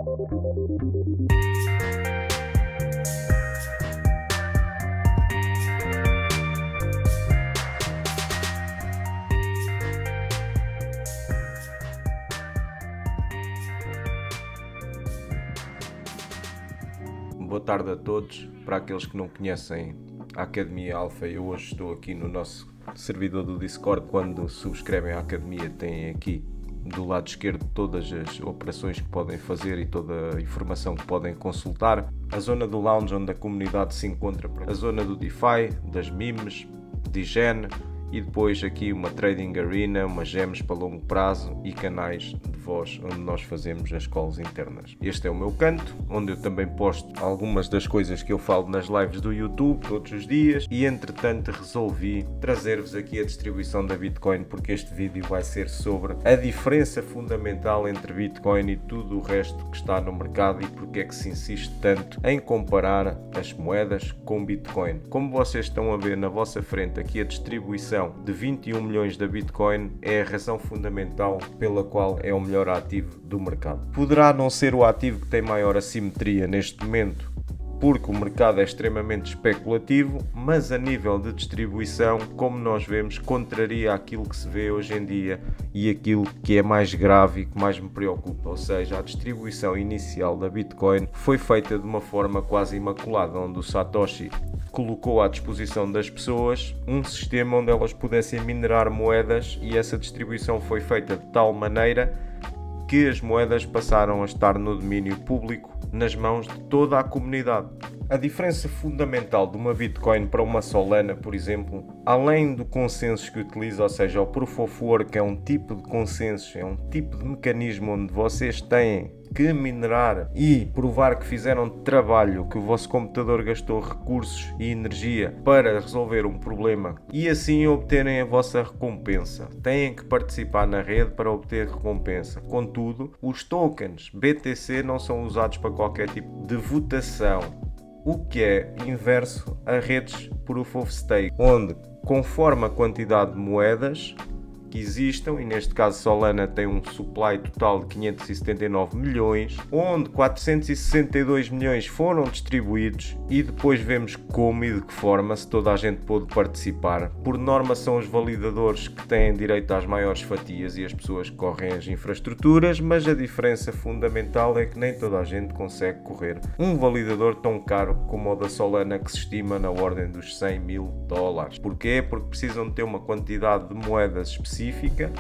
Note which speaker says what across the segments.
Speaker 1: Boa tarde a todos. Para aqueles que não conhecem a Academia Alpha, eu hoje estou aqui no nosso servidor do Discord. Quando subscrevem a Academia, têm aqui do lado esquerdo todas as operações que podem fazer e toda a informação que podem consultar. A zona do lounge, onde a comunidade se encontra, a zona do DeFi, das memes, de Gen, e depois aqui uma trading arena, umas gems para longo prazo e canais de voz onde nós fazemos as calls internas. Este é o meu canto, onde eu também posto algumas das coisas que eu falo nas lives do YouTube todos os dias, e entretanto resolvi trazer-vos aqui a distribuição da Bitcoin, porque este vídeo vai ser sobre a diferença fundamental entre Bitcoin e tudo o resto que está no mercado e porque é que se insiste tanto em comparar as moedas com Bitcoin. Como vocês estão a ver na vossa frente aqui, a distribuição de 21 milhões da Bitcoin é a razão fundamental pela qual é o melhor ativo do mercado. Poderá não ser o ativo que tem maior assimetria neste momento, porque o mercado é extremamente especulativo, mas a nível de distribuição, como nós vemos, contraria aquilo que se vê hoje em dia e aquilo que é mais grave e que mais me preocupa. Ou seja, a distribuição inicial da Bitcoin foi feita de uma forma quase imaculada, onde o Satoshi colocou à disposição das pessoas um sistema onde elas pudessem minerar moedas, e essa distribuição foi feita de tal maneira que as moedas passaram a estar no domínio público, nas mãos de toda a comunidade. A diferença fundamental de uma Bitcoin para uma Solana, por exemplo, além do consenso que utiliza, ou seja, o Proof of Work é um tipo de consenso, é um tipo de mecanismo onde vocês têm que minerar e provar que fizeram trabalho, que o vosso computador gastou recursos e energia para resolver um problema e assim obterem a vossa recompensa. Têm que participar na rede para obter recompensa. Contudo, os tokens BTC não são usados para qualquer tipo de votação, o que é inverso a redes Proof of Stake, onde, conforme a quantidade de moedas que existam, e neste caso Solana tem um supply total de 579 milhões, onde 462 milhões foram distribuídos, e depois vemos como e de que forma se toda a gente pôde participar. Por norma são os validadores que têm direito às maiores fatias e as pessoas que correm as infraestruturas, mas a diferença fundamental é que nem toda a gente consegue correr um validador tão caro como o da Solana, que se estima na ordem dos 100 mil dólares. Porquê? Porque precisam de ter uma quantidade de moedas específica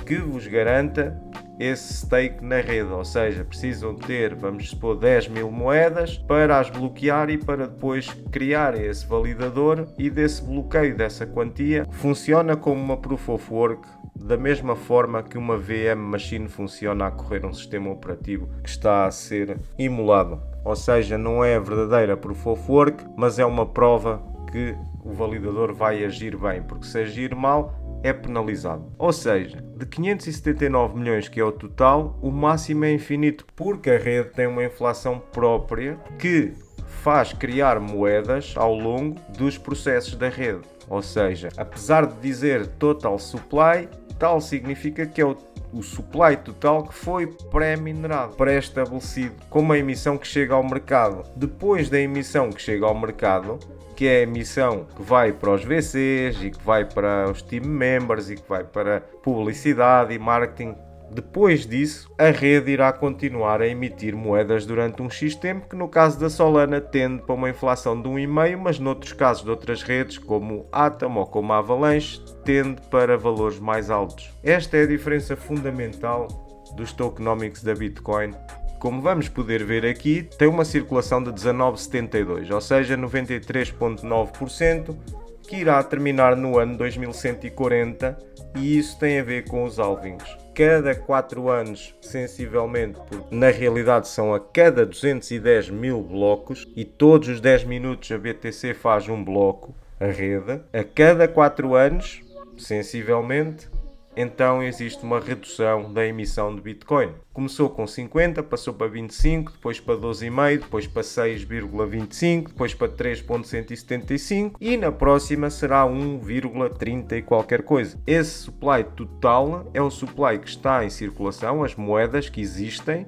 Speaker 1: que vos garanta esse stake na rede, ou seja, precisam ter, vamos supor, 10 mil moedas para as bloquear e para depois criar esse validador, e desse bloqueio dessa quantia funciona como uma Proof of Work, da mesma forma que uma VM Machine funciona a correr um sistema operativo que está a ser emulado. Ou seja, não é a verdadeira Proof of Work, mas é uma prova que o validador vai agir bem, porque se agir mal é penalizado. Ou seja, de 579 milhões, que é o total, o máximo é infinito, porque a rede tem uma inflação própria que faz criar moedas ao longo dos processos da rede. Ou seja, apesar de dizer total supply, tal significa que é o supply total que foi pré-minerado, pré-estabelecido, como a emissão que chega ao mercado. Depois da emissão que chega ao mercado, que é a emissão que vai para os VCs e que vai para os team members e que vai para publicidade e marketing, depois disso a rede irá continuar a emitir moedas durante um X tempo, que no caso da Solana tende para uma inflação de 1,5, mas noutros casos de outras redes como Atom ou como a Avalanche tende para valores mais altos. Esta é a diferença fundamental dos tokenomics da Bitcoin. Como vamos poder ver aqui, tem uma circulação de 19,72, ou seja, 93,9%, que irá terminar no ano 2140, e isso tem a ver com os halvings. Cada 4 anos, sensivelmente, porque na realidade são a cada 210 mil blocos, e todos os 10 minutos a BTC faz um bloco, a rede, a cada 4 anos, sensivelmente, então existe uma redução da emissão de Bitcoin. Começou com 50, passou para 25, depois para 12,5, depois para 6,25, depois para 3,175 e na próxima será 1,30 e qualquer coisa. Esse supply total é o supply que está em circulação, as moedas que existem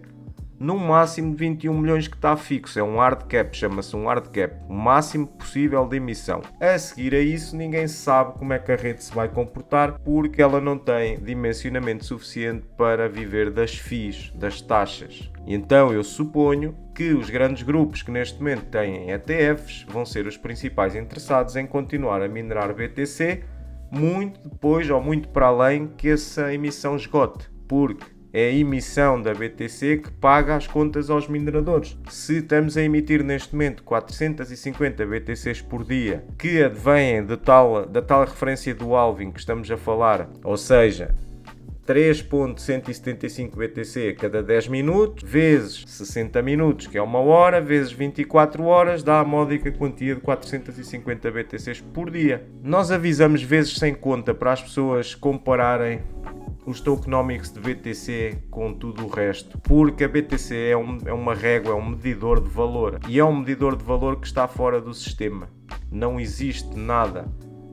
Speaker 1: num máximo de 21 milhões que está fixo. É um hard cap, chama-se um hard cap, o máximo possível de emissão. A seguir a isso, ninguém sabe como é que a rede se vai comportar, porque ela não tem dimensionamento suficiente para viver das FIIs, das taxas. E então eu suponho que os grandes grupos que neste momento têm ETFs vão ser os principais interessados em continuar a minerar BTC muito depois ou muito para além que essa emissão esgote, porque é a emissão da BTC que paga as contas aos mineradores. Se estamos a emitir neste momento 450 BTCs por dia, que advêm da tal referência do halving que estamos a falar, ou seja, 3.175 BTC a cada 10 minutos, vezes 60 minutos, que é 1 hora, vezes 24 horas, dá a módica quantia de 450 BTCs por dia. Nós avisamos vezes sem conta para as pessoas compararem os tokenomics de BTC com tudo o resto, porque a BTC é uma régua, é um medidor de valor, e é um medidor de valor que está fora do sistema. Não existe nada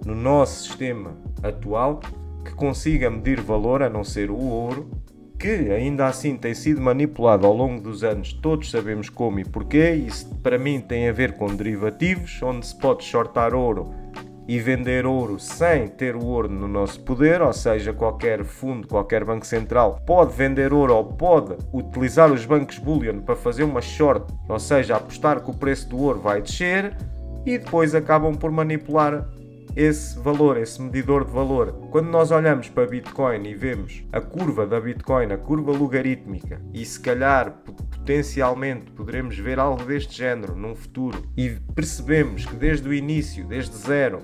Speaker 1: no nosso sistema atual que consiga medir valor, a não ser o ouro, que ainda assim tem sido manipulado ao longo dos anos, todos sabemos como e porquê. Isso para mim tem a ver com derivativos, onde se pode shortar ouro e vender ouro sem ter o ouro no nosso poder, ou seja, qualquer fundo, qualquer banco central pode vender ouro ou pode utilizar os bancos bullion para fazer uma short, ou seja, apostar que o preço do ouro vai descer, e depois acabam por manipular esse valor, esse medidor de valor. Quando nós olhamos para Bitcoin e vemos a curva da Bitcoin, a curva logarítmica, e se calhar potencialmente poderemos ver algo deste género num futuro, e percebemos que desde o início, desde zero,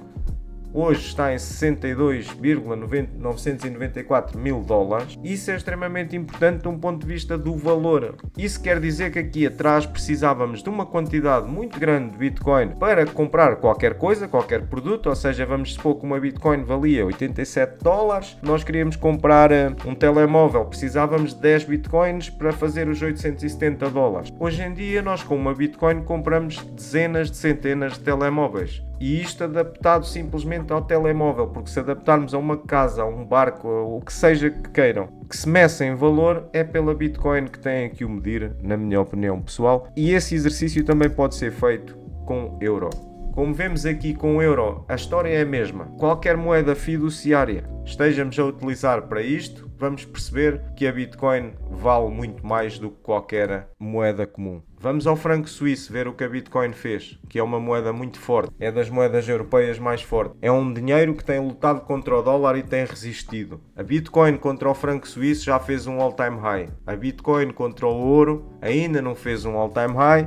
Speaker 1: hoje está em 62,994 mil dólares. Isso é extremamente importante de um ponto de vista do valor. Isso quer dizer que aqui atrás precisávamos de uma quantidade muito grande de Bitcoin para comprar qualquer coisa, qualquer produto, ou seja, vamos supor que uma Bitcoin valia 87 dólares, nós queríamos comprar um telemóvel, precisávamos de 10 Bitcoins para fazer os 870 dólares. Hoje em dia nós com uma Bitcoin compramos dezenas de centenas de telemóveis. E isto adaptado simplesmente ao telemóvel, porque se adaptarmos a uma casa, a um barco, o que seja que queiram, que se meça em valor, é pela Bitcoin que têm que o medir, na minha opinião pessoal. E esse exercício também pode ser feito com euro. Como vemos aqui com o euro, a história é a mesma. Qualquer moeda fiduciária estejamos a utilizar para isto, vamos perceber que a Bitcoin vale muito mais do que qualquer moeda comum. Vamos ao franco suíço ver o que a Bitcoin fez, que é uma moeda muito forte, é das moedas europeias mais fortes. É um dinheiro que tem lutado contra o dólar e tem resistido. A Bitcoin contra o franco suíço já fez um all-time high. A Bitcoin contra o ouro ainda não fez um all-time high,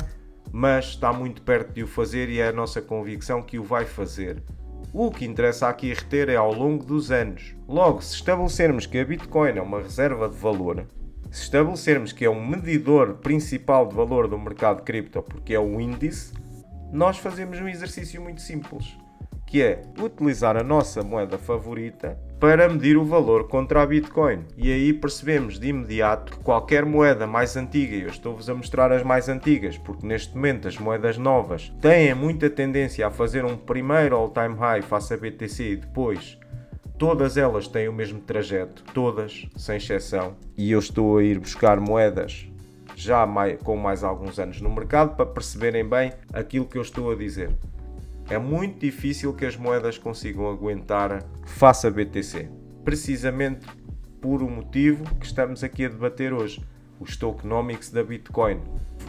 Speaker 1: mas está muito perto de o fazer e é a nossa convicção que o vai fazer. O que interessa aqui reter é ao longo dos anos. Logo, se estabelecermos que a Bitcoin é uma reserva de valor, se estabelecermos que é um medidor principal de valor do mercado cripto, porque é o índice, nós fazemos um exercício muito simples, que é utilizar a nossa moeda favorita para medir o valor contra a Bitcoin. E aí percebemos de imediato que qualquer moeda mais antiga, e eu estou-vos a mostrar as mais antigas, porque neste momento as moedas novas têm muita tendência a fazer um primeiro all-time high face a BTC e depois todas elas têm o mesmo trajeto, todas, sem exceção. E eu estou a ir buscar moedas já com mais alguns anos no mercado para perceberem bem aquilo que eu estou a dizer. É muito difícil que as moedas consigam aguentar face a BTC, precisamente por o motivo que estamos aqui a debater hoje, os tokenomics da Bitcoin,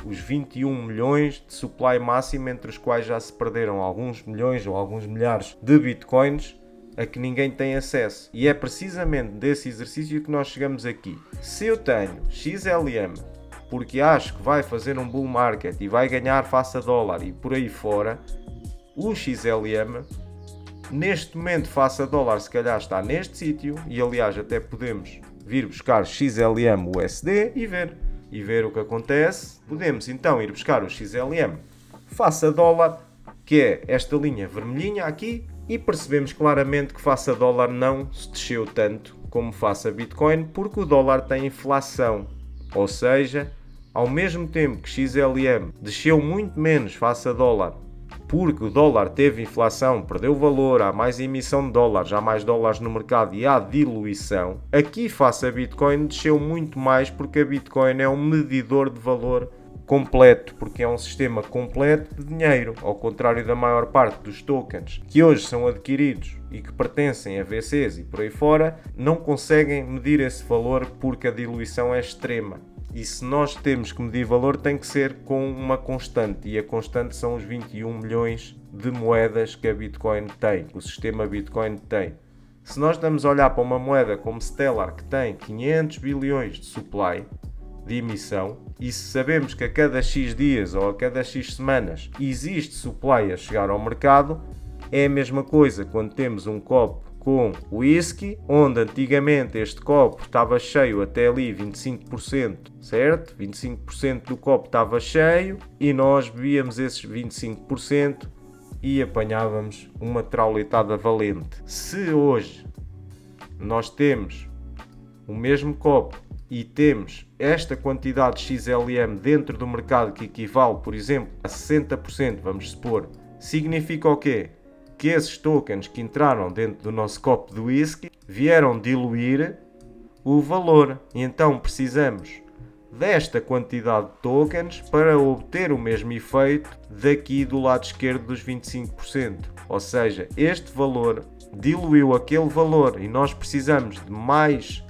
Speaker 1: os 21 milhões de supply máximo, entre os quais já se perderam alguns milhões ou alguns milhares de Bitcoins a que ninguém tem acesso. E é precisamente desse exercício que nós chegamos aqui. Se eu tenho XLM porque acho que vai fazer um bull market e vai ganhar face a dólar e por aí fora, o XLM neste momento face a dólar se calhar está neste sítio, e aliás até podemos vir buscar XLM USD e ver o que acontece. Podemos então ir buscar o XLM face a dólar, que é esta linha vermelhinha aqui, e percebemos claramente que face a dólar não se desceu tanto como face a Bitcoin, porque o dólar tem inflação, ou seja, ao mesmo tempo que XLM desceu muito menos face a dólar porque o dólar teve inflação, perdeu valor, há mais emissão de dólares, há mais dólares no mercado e há diluição, aqui face a Bitcoin desceu muito mais porque a Bitcoin é um medidor de valor completo, porque é um sistema completo de dinheiro, ao contrário da maior parte dos tokens que hoje são adquiridos e que pertencem a VCs e por aí fora, não conseguem medir esse valor porque a diluição é extrema. E se nós temos que medir valor, tem que ser com uma constante, e a constante são os 21 milhões de moedas que a Bitcoin tem, que o sistema Bitcoin tem. Se nós estamos a olhar para uma moeda como Stellar, que tem 500 bilhões de supply, de emissão, e se sabemos que a cada X dias ou a cada X semanas existe supply a chegar ao mercado, é a mesma coisa quando temos um copo com whisky, onde antigamente este copo estava cheio até ali 25%, certo? 25% do copo estava cheio e nós bebíamos esses 25% e apanhávamos uma traulitada valente. Se hoje nós temos o mesmo copo e temos esta quantidade de XLM dentro do mercado que equivale, por exemplo, a 60%, vamos supor, significa o quê? Que esses tokens que entraram dentro do nosso copo de whisky vieram diluir o valor. E então precisamos desta quantidade de tokens para obter o mesmo efeito daqui do lado esquerdo dos 25%. Ou seja, este valor diluiu aquele valor e nós precisamos de mais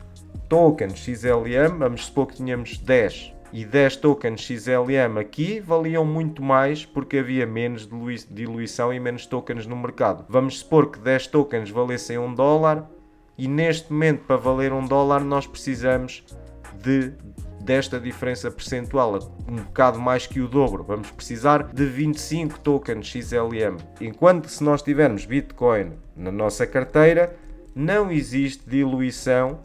Speaker 1: tokens XLM. Vamos supor que tínhamos 10 e 10 tokens XLM aqui valiam muito mais porque havia menos diluição e menos tokens no mercado. Vamos supor que 10 tokens valessem $1 e neste momento, para valer $1, nós precisamos desta diferença percentual, um bocado mais que o dobro. Vamos precisar de 25 tokens XLM. Enquanto se nós tivermos Bitcoin na nossa carteira, não existe diluição,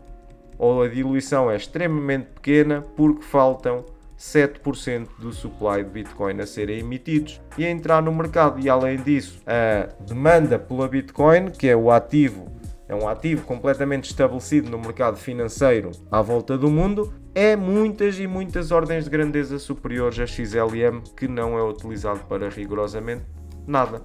Speaker 1: ou a diluição é extremamente pequena porque faltam 7% do supply de Bitcoin a serem emitidos e a entrar no mercado. E além disso, a demanda pela Bitcoin, que é o ativo, é um ativo completamente estabelecido no mercado financeiro à volta do mundo, é muitas e muitas ordens de grandeza superiores a XLM, que não é utilizado para rigorosamente nada.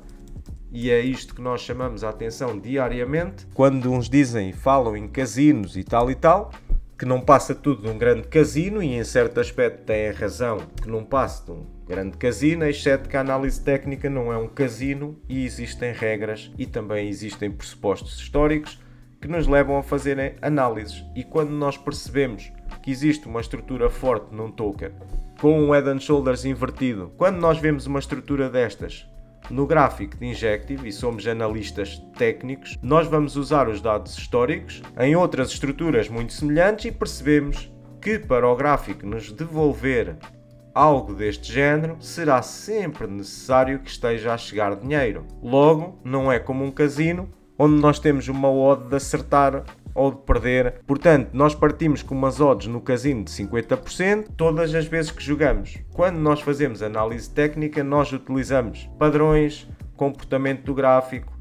Speaker 1: E é isto que nós chamamos a atenção diariamente, quando uns dizem e falam em casinos e tal, que não passa tudo de um grande casino, e em certo aspecto têm razão que não passa de um grande casino, exceto que a análise técnica não é um casino e existem regras e também existem pressupostos históricos que nos levam a fazer análises. E quando nós percebemos que existe uma estrutura forte num token com um Head and Shoulders invertido, quando nós vemos uma estrutura destas no gráfico de Injective, e somos analistas técnicos, nós vamos usar os dados históricos em outras estruturas muito semelhantes e percebemos que para o gráfico nos devolver algo deste género, será sempre necessário que esteja a chegar dinheiro. Logo, não é como um casino, onde nós temos uma odd de acertar ou de perder. Portanto, nós partimos com umas odds no casino de 50% todas as vezes que jogamos. Quando nós fazemos análise técnica, nós utilizamos padrões, comportamento do gráfico,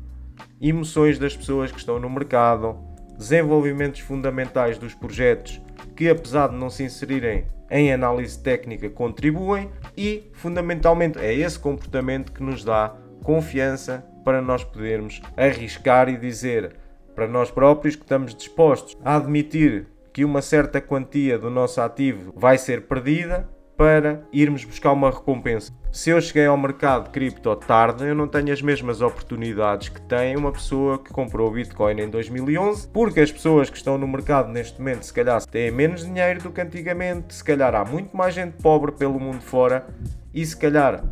Speaker 1: emoções das pessoas que estão no mercado, desenvolvimentos fundamentais dos projetos que, apesar de não se inserirem em análise técnica, contribuem, e fundamentalmente é esse comportamento que nos dá confiança para nós podermos arriscar e dizer para nós próprios que estamos dispostos a admitir que uma certa quantia do nosso ativo vai ser perdida para irmos buscar uma recompensa. Se eu cheguei ao mercado de cripto tarde, eu não tenho as mesmas oportunidades que tem uma pessoa que comprou o Bitcoin em 2011, porque as pessoas que estão no mercado neste momento se calhar têm menos dinheiro do que antigamente, se calhar há muito mais gente pobre pelo mundo fora, e se calhar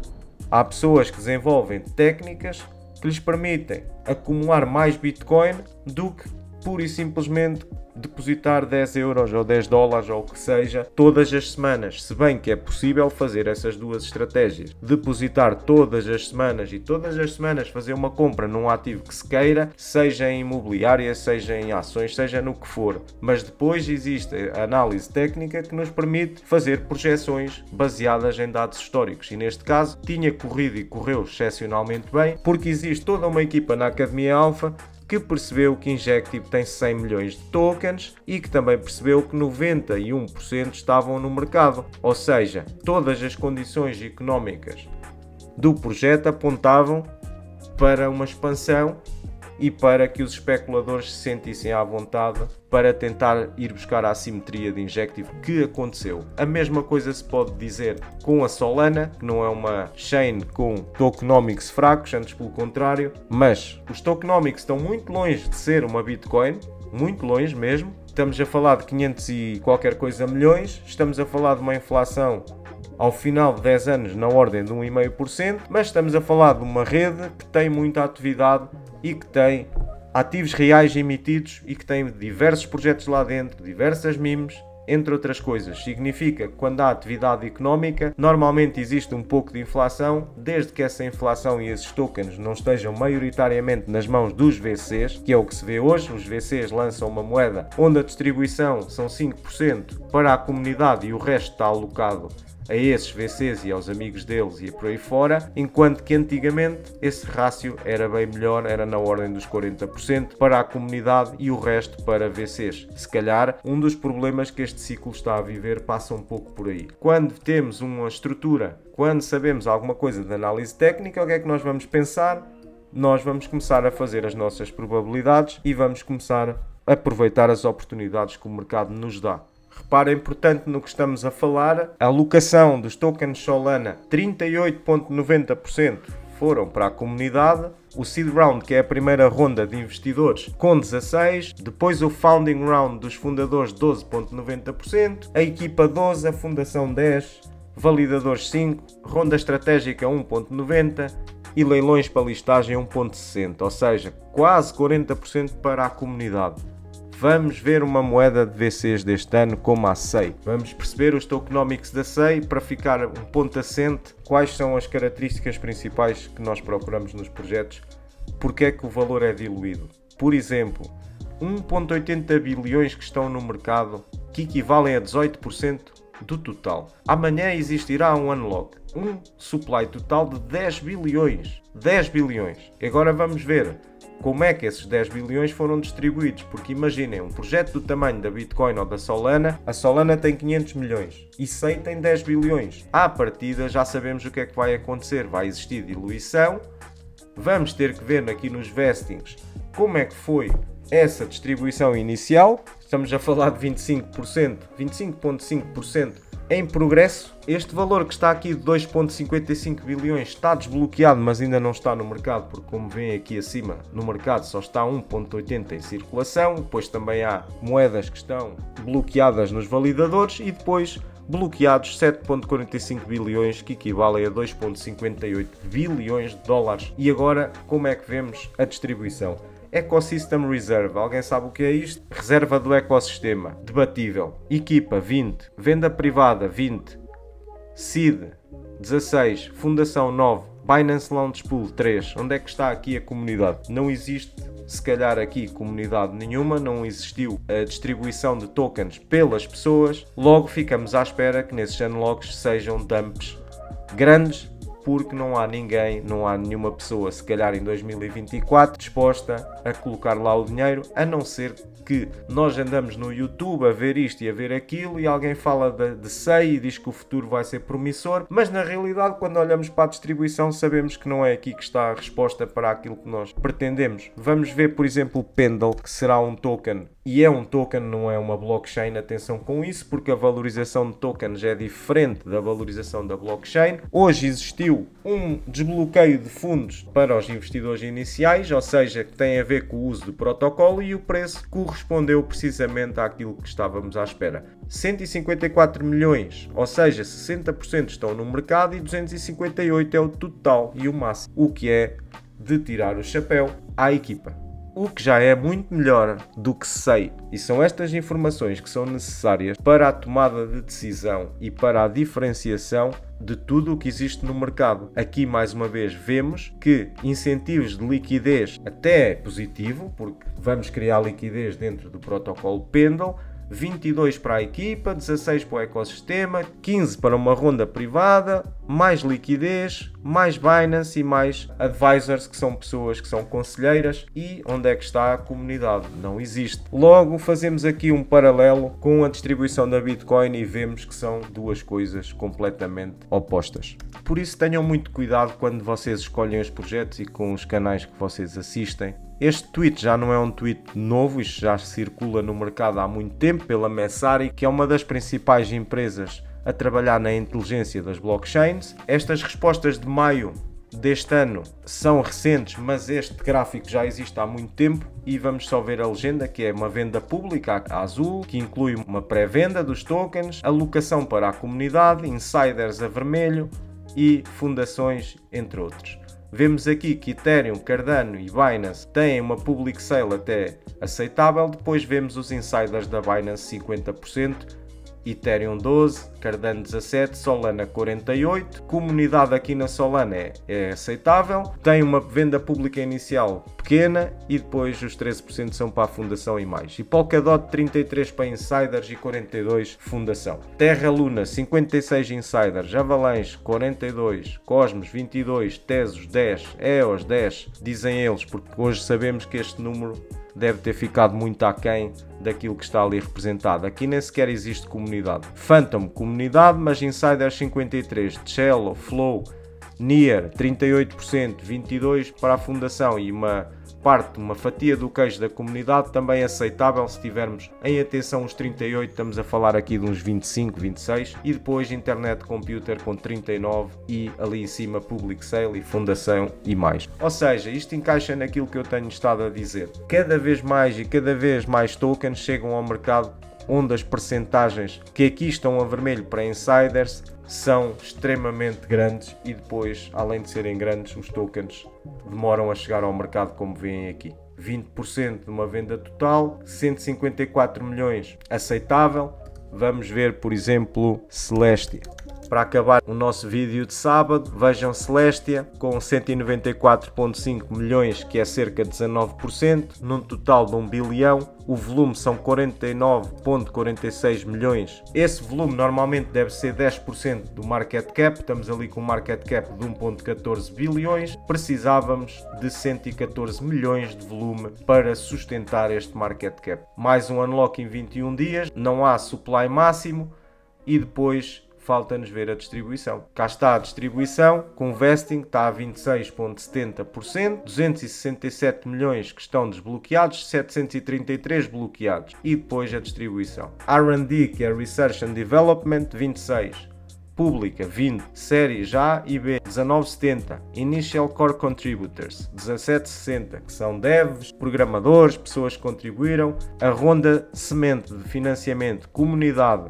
Speaker 1: há pessoas que desenvolvem técnicas que lhes permitem acumular mais Bitcoin do que pura e simplesmente depositar 10 euros ou 10 dólares ou o que seja todas as semanas. Se bem que é possível fazer essas duas estratégias, depositar todas as semanas e todas as semanas fazer uma compra num ativo que se queira, seja em imobiliária, seja em ações, seja no que for. Mas depois existe a análise técnica que nos permite fazer projeções baseadas em dados históricos, e neste caso tinha corrido e correu excepcionalmente bem, porque existe toda uma equipa na Academia Alpha que percebeu que Injective tem 100 milhões de tokens e que também percebeu que 91% estavam no mercado. Ou seja, todas as condições económicas do projeto apontavam para uma expansão e para que os especuladores se sentissem à vontade para tentar ir buscar a assimetria de Injective, que aconteceu. A mesma coisa se pode dizer com a Solana, que não é uma chain com tokenomics fracos, antes pelo contrário, mas os tokenomics estão muito longe de ser uma Bitcoin, muito longe mesmo. Estamos a falar de 500 e qualquer coisa milhões, estamos a falar de uma inflação ao final de 10 anos na ordem de 1,5%, mas estamos a falar de uma rede que tem muita atividade e que tem ativos reais emitidos e que tem diversos projetos lá dentro, diversas memes, entre outras coisas. Significa que quando há atividade económica, normalmente existe um pouco de inflação, desde que essa inflação e esses tokens não estejam maioritariamente nas mãos dos VCs, que é o que se vê hoje. Os VCs lançam uma moeda onde a distribuição são 5% para a comunidade e o resto está alocado a esses VCs e aos amigos deles e por aí fora, enquanto que antigamente esse rácio era bem melhor, era na ordem dos 40% para a comunidade e o resto para VCs. Se calhar um dos problemas que este ciclo está a viver passa um pouco por aí. Quando temos uma estrutura, quando sabemos alguma coisa de análise técnica, o que é que nós vamos pensar? Nós vamos começar a fazer as nossas probabilidades e vamos começar a aproveitar as oportunidades que o mercado nos dá. Reparem, portanto, no que estamos a falar. A alocação dos tokens Solana, 38,90% foram para a comunidade. O Seed Round, que é a primeira ronda de investidores, com 16%. Depois o Founding Round dos fundadores, 12,90%. A equipa 12%, a fundação 10%. Validadores 5%. Ronda estratégica 1,90%. E leilões para listagem 1,60%. Ou seja, quase 40% para a comunidade. Vamos ver uma moeda de VCs deste ano como a SEI. Vamos perceber os tokenomics da SEI para ficar um ponto assente. Quais são as características principais que nós procuramos nos projetos? Porque é que o valor é diluído? Por exemplo, 1,80 bilhões que estão no mercado, que equivalem a 18% do total. Amanhã existirá um unlock, um supply total de 10 bilhões. 10 bilhões. Agora vamos ver como é que esses 10 bilhões foram distribuídos, porque imaginem, um projeto do tamanho da Bitcoin ou da Solana, a Solana tem 500 milhões e SEI tem 10 bilhões. À partida já sabemos o que é que vai acontecer, vai existir diluição, vamos ter que ver aqui nos vestings como é que foi essa distribuição inicial, estamos a falar de 25%, 25,5% em progresso. Este valor que está aqui de 2,55 bilhões está desbloqueado, mas ainda não está no mercado, porque como veem aqui acima, no mercado só está 1,80 em circulação. Depois também há moedas que estão bloqueadas nos validadores e depois bloqueados 7,45 bilhões, que equivalem a 2,58 bilhões de dólares. E agora, como é que vemos a distribuição? Ecosystem Reserve, alguém sabe o que é isto? Reserva do ecossistema, debatível. Equipa, 20. Venda privada, 20. Seed, 16. Fundação, 9. Binance Launch Pool, 3. Onde é que está aqui a comunidade? Não existe, se calhar, aqui comunidade nenhuma, não existiu a distribuição de tokens pelas pessoas. Logo ficamos à espera que nesses unlocks sejam dumps grandes, porque não há ninguém, não há nenhuma pessoa, se calhar em 2024, disposta a colocar lá o dinheiro, a não ser que nós andamos no YouTube a ver isto e a ver aquilo e alguém fala de SEI e diz que o futuro vai ser promissor, mas na realidade, quando olhamos para a distribuição, sabemos que não é aqui que está a resposta para aquilo que nós pretendemos. Vamos ver, por exemplo, o Pendle, que será um token, e é um token, não é uma blockchain. Atenção com isso, porque a valorização de tokens é diferente da valorização da blockchain. Hoje existiu um desbloqueio de fundos para os investidores iniciais, ou seja, que tem a ver com o uso do protocolo, e o preço correspondeu precisamente àquilo que estávamos à espera. 154 milhões, ou seja, 60% estão no mercado e 258 é o total e o máximo, o que é de tirar o chapéu à equipa. O que já é muito melhor do que SEI. E são estas informações que são necessárias para a tomada de decisão e para a diferenciação de tudo o que existe no mercado. Aqui, mais uma vez, vemos que incentivos de liquidez até é positivo, porque vamos criar liquidez dentro do protocolo Pendle. 22 para a equipa, 16 para o ecossistema, 15 para uma ronda privada, mais liquidez, mais Binance e mais advisors, que são pessoas que são conselheiras. E onde é que está a comunidade? Não existe. Logo, fazemos aqui um paralelo com a distribuição da Bitcoin e vemos que são duas coisas completamente opostas. por isso tenham muito cuidado quando vocês escolhem os projetos e com os canais que vocês assistem. Este tweet já não é um tweet novo, isto já circula no mercado há muito tempo pela Messari, que é uma das principais empresas a trabalhar na inteligência das blockchains. Estas respostas de maio deste ano são recentes, mas este gráfico já existe há muito tempo e vamos só ver a legenda, que é uma venda pública a azul, que inclui uma pré-venda dos tokens, alocação para a comunidade, insiders a vermelho e fundações, entre outros. Vemos aqui que Ethereum, Cardano e Binance têm uma public sale até aceitável, depois vemos os insiders da Binance 50%, Ethereum 12, Cardano 17, Solana 48, comunidade aqui na Solana é aceitável, tem uma venda pública inicial pequena e depois os 13% são para a fundação e mais. E Polkadot 33 para insiders e 42 fundação. Terra Luna 56 insiders, Avalanche 42, Cosmos 22, Tesos 10, EOS 10, dizem eles, porque hoje sabemos que este número deve ter ficado muito aquém daquilo que está ali representado. Aqui nem sequer existe comunidade. Phantom, comunidade, mas Insiders 53, Cello, Flow, Near 38%, 22% para a fundação e uma fatia do queijo da comunidade também aceitável. Se tivermos em atenção os 38, estamos a falar aqui de uns 25, 26 e depois Internet Computer com 39 e ali em cima Public Sale e fundação e mais. Ou seja, isto encaixa naquilo que eu tenho estado a dizer. Cada vez mais tokens chegam ao mercado onde as percentagens que aqui estão a vermelho para insiders são extremamente grandes e depois, além de serem grandes, os tokens demoram a chegar ao mercado, como veem aqui. 20% de uma venda total, 154 milhões aceitável. Vamos ver, por exemplo, Celestia. Para acabar o nosso vídeo de sábado, vejam Celestia com 194,5 milhões, que é cerca de 19%, num total de 1 bilhão. O volume são 49,46 milhões. Esse volume normalmente deve ser 10% do market cap. Estamos ali com um market cap de 1,14 bilhões. Precisávamos de 114 milhões de volume para sustentar este market cap. Mais um unlock em 21 dias. Não há supply máximo e depois falta-nos ver a distribuição. Cá está a distribuição, com vesting está a 26,70%, 267 milhões que estão desbloqueados, 733 bloqueados. E depois a distribuição. R&D, que é Research and Development, 26. Pública, 20. Séries A e B, 19,70. Initial Core Contributors, 17,60, que são devs, programadores, pessoas que contribuíram. A ronda semente de financiamento, comunidade,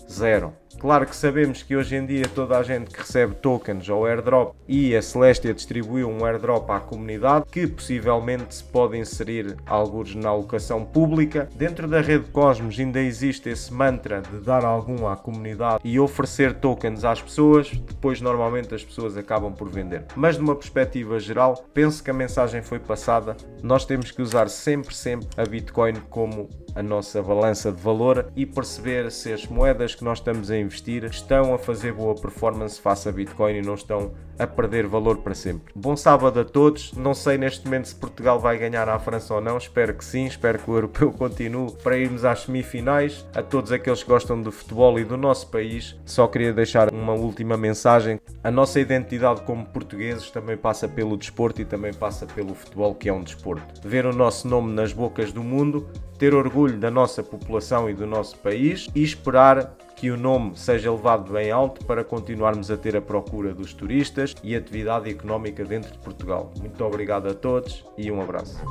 Speaker 1: 0. Claro que sabemos que hoje em dia toda a gente que recebe tokens ou airdrop, e a Celestia distribuiu um airdrop à comunidade que possivelmente se pode inserir alguns na alocação pública. Dentro da rede Cosmos ainda existe esse mantra de dar algum à comunidade e oferecer tokens às pessoas, depois normalmente as pessoas acabam por vender. Mas de uma perspectiva geral, penso que a mensagem foi passada. Nós temos que usar sempre a Bitcoin como a nossa balança de valor e perceber se as moedas que nós estamos a investir estão a fazer boa performance face a Bitcoin e não estão a perder valor para sempre. Bom sábado a todos. Não sei neste momento se Portugal vai ganhar à França ou não. Espero que sim. Espero que o europeu continue para irmos às semifinais. A todos aqueles que gostam do futebol e do nosso país, só queria deixar uma última mensagem. A nossa identidade como portugueses também passa pelo desporto e também passa pelo futebol, que é um desporto. Ver o nosso nome nas bocas do mundo, ter orgulho da nossa população e do nosso país e esperar que o nome seja levado bem alto para continuarmos a ter a procura dos turistas e atividade económica dentro de Portugal. Muito obrigado a todos e um abraço.